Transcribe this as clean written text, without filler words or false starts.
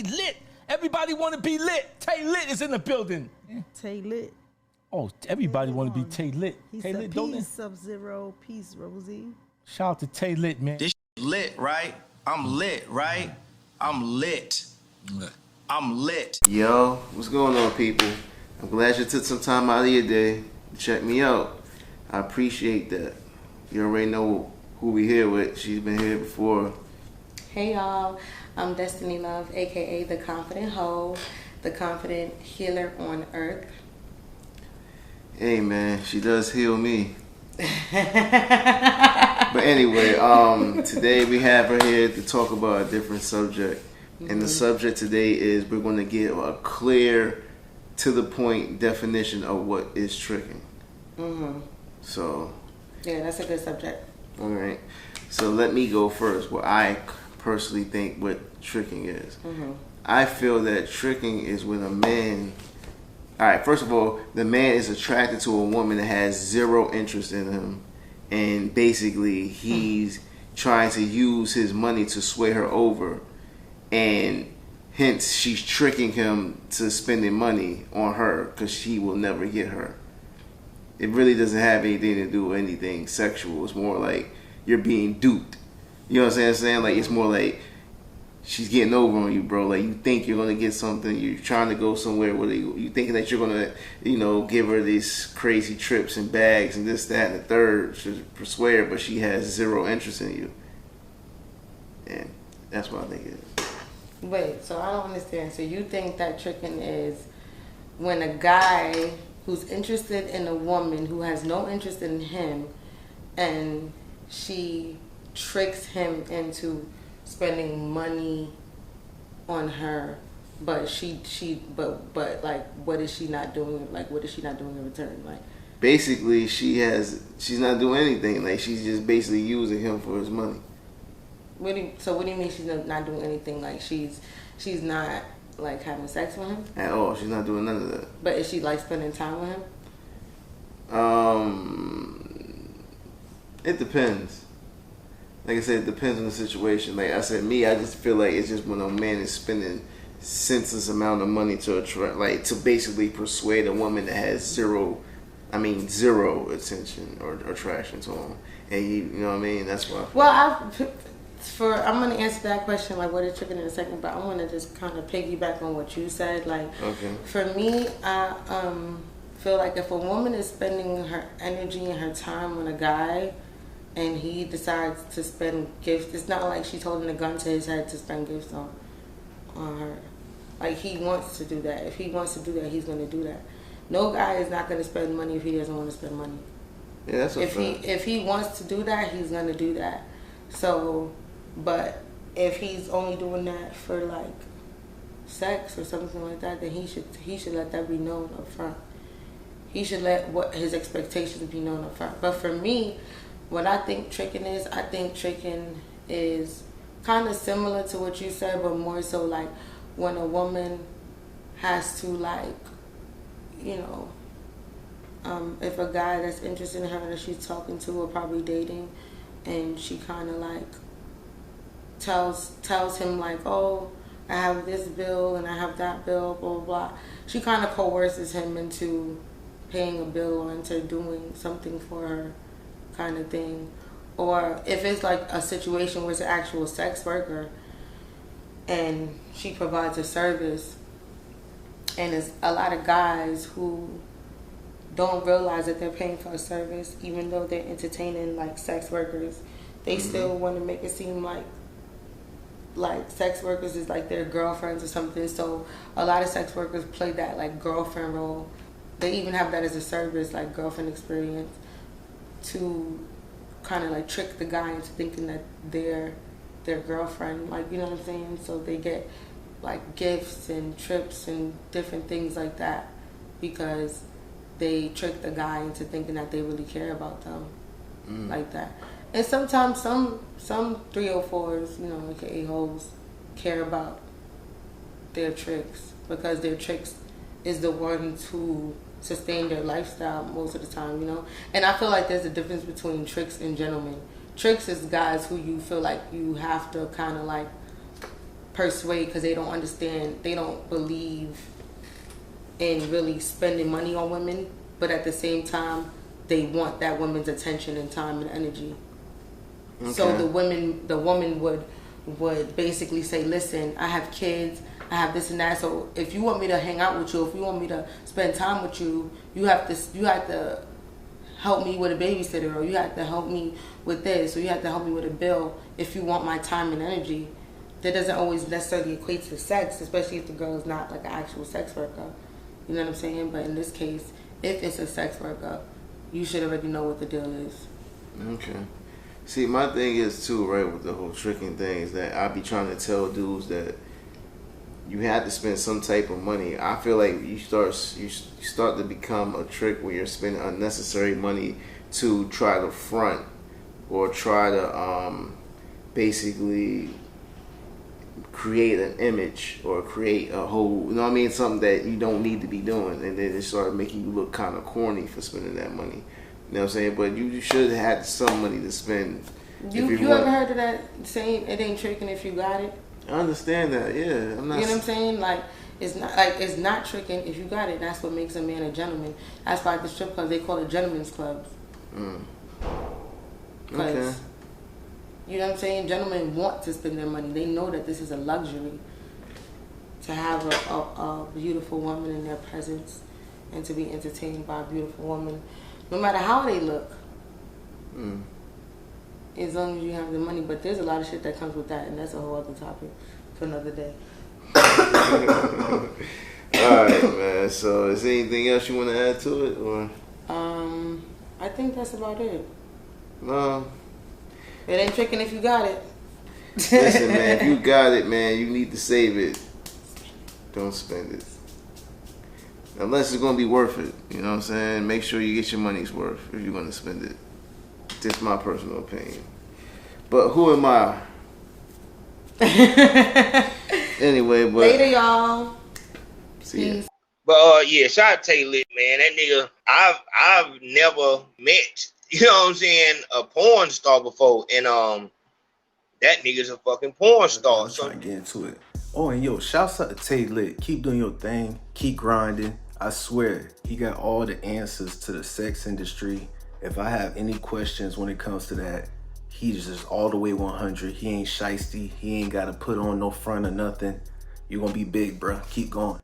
Tay lit. Everybody want to be lit. Tay lit is in the building. Tay lit. Oh, everybody want to be Tay lit. He Tay said, lit, don't they? peace, Sub-Zero. Peace, Rosie. Shout out to Tay lit, man. This lit, right? I'm lit, right? I'm lit. I'm lit. Yo, what's going on, people? I'm glad you took some time out of your day to check me out. I appreciate that. You already know who we here with. She's been here before. Hey y'all, I'm Destiny Love, aka the Confident Hoe, the Confident Healer on Earth. Hey man, she does heal me. But anyway, today we have her here to talk about a different subject. And the subject today is we're going to give a clear, to the point definition of what is tricking. So. Yeah, that's a good subject. All right. So let me go first. What I personally think what tricking is. I feel that tricking is when a man. All right. First of all, the man is attracted to a woman that has zero interest in him, and basically he's trying to use his money to sway her over. And hence she's tricking him to spending money on her because she will never get her. It really doesn't have anything to do with anything sexual. It's more like you're being duped. You know what I'm saying? Like it's more like she's getting over on you, bro. Like you think you're gonna get something. You're trying to go somewhere where you thinking that you're gonna, give her these crazy trips and bags and this, that, and the third to persuade her, but she has zero interest in you. And that's what I think it is. Wait, so I don't understand. So you think that tricking is when a guy who's interested in a woman who has no interest in him, and she tricks him into spending money on her, but but like what is she not doing? Like what is she not doing in return? Like basically she's not doing anything. Like she's just basically using him for his money. What do you mean she's not doing anything? Like she's not like having sex with him at all? She's not doing none of that. But is she like spending time with him? It depends. Like I said, it depends on the situation. Like I said, I just feel like it's just when a man is spending senseless amount of money to to basically persuade a woman that has zero attention or attraction to him, and you know what I mean. That's why. I'm gonna answer that question like what is tricking in a second, but I want to just kind of piggyback on what you said. Like, okay. For me, I feel like if a woman is spending her energy and her time on a guy, and he decides to spend gifts, it's not like she's holding a gun to his head to spend gifts on her. Like he wants to do that. If he wants to do that, he's gonna do that. No guy is not gonna spend money if he doesn't want to spend money. Yeah, that's if he wants to do that, he's gonna do that. So. But if he's only doing that for like sex or something like that, then he should let that be known up front. He should let what his expectations be known up front. But for me, what I think tricking is kind of similar to what you said, but more so like when a woman has to like, if a guy that's interested in her that she's talking to or probably dating, and she kind of like tells him like, oh, I have this bill and I have that bill, blah, blah, blah. She kind of coerces him into paying a bill or into doing something for her kind of thing. Or if it's like a situation where it's an actual sex worker and she provides a service, and it's a lot of guys who don't realize that they're paying for a service, even though they're entertaining like sex workers, they still want to make it seem like sex workers is like their girlfriends or something. So a lot of sex workers play that like girlfriend role. They even have that as a service, like girlfriend experience, to kind of like trick the guy into thinking that they're their girlfriend, like, you know what I'm saying? So they get like gifts and trips and different things like that because they trick the guy into thinking that they really care about them like that. And sometimes some 304s, aka hoes, care about their tricks because their tricks is the ones who sustain their lifestyle most of the time, And I feel like there's a difference between tricks and gentlemen. Tricks is guys who you feel like you have to kind of like persuade because they don't understand, they don't believe in really spending money on women, but at the same time, they want that woman's attention and time and energy. Okay. So the woman would basically say, listen, I have kids, I have this and that. So if you want me to hang out with you, if you want me to spend time with you, you have to help me with a babysitter, or you have to help me with this, or you have to help me with a bill if you want my time and energy. That doesn't always necessarily equate to sex, especially if the girl is not like an actual sex worker. You know what I'm saying? But in this case, if it's a sex worker, you should already know what the deal is. Okay. See, my thing is too, right, with the whole tricking thing, is that I be trying to tell dudes that you have to spend some type of money. I feel like you start to become a trick where you're spending unnecessary money to try to front or try to basically create an image or create a whole, you know what I mean, something that you don't need to be doing, and then it started making you look kind of corny for spending that money. You know what I'm saying? But you should have had some money to spend. You ever heard of that saying, it ain't tricking if you got it? I understand that, yeah. I'm not. You know what I'm saying? Like it's not tricking if you got it. That's what makes a man a gentleman. That's why the strip clubs, they call it gentlemen's clubs. Okay. You know what I'm saying? Gentlemen want to spend their money. They know that this is a luxury to have a beautiful woman in their presence and to be entertained by a beautiful woman, no matter how they look. As long as you have the money. But there's a lot of shit that comes with that, and that's a whole other topic for another day. Alright, man. So is there anything else you want to add to it? Or? I think that's about it. No. It ain't tricking if you got it. Listen, man, if you got it, man, you need to save it. Don't spend it. Unless it's going to be worth it. You know what I'm saying? Make sure you get your money's worth if you're going to spend it. Just my personal opinion. But who am I? Anyway, but... Later, y'all. See ya. But yeah, shout out to Tay Lit, man. That nigga, I've never met, you know what I'm saying, a porn star before, and that nigga's a fucking porn star. I'm trying to get into it. Oh, and yo, shouts out to Tay Lit. Keep doing your thing. Keep grinding. I swear, he got all the answers to the sex industry. If I have any questions when it comes to that, he's just all the way 100. He ain't shiesty. He ain't got to put on no front or nothing. You're going to be big, bro. Keep going.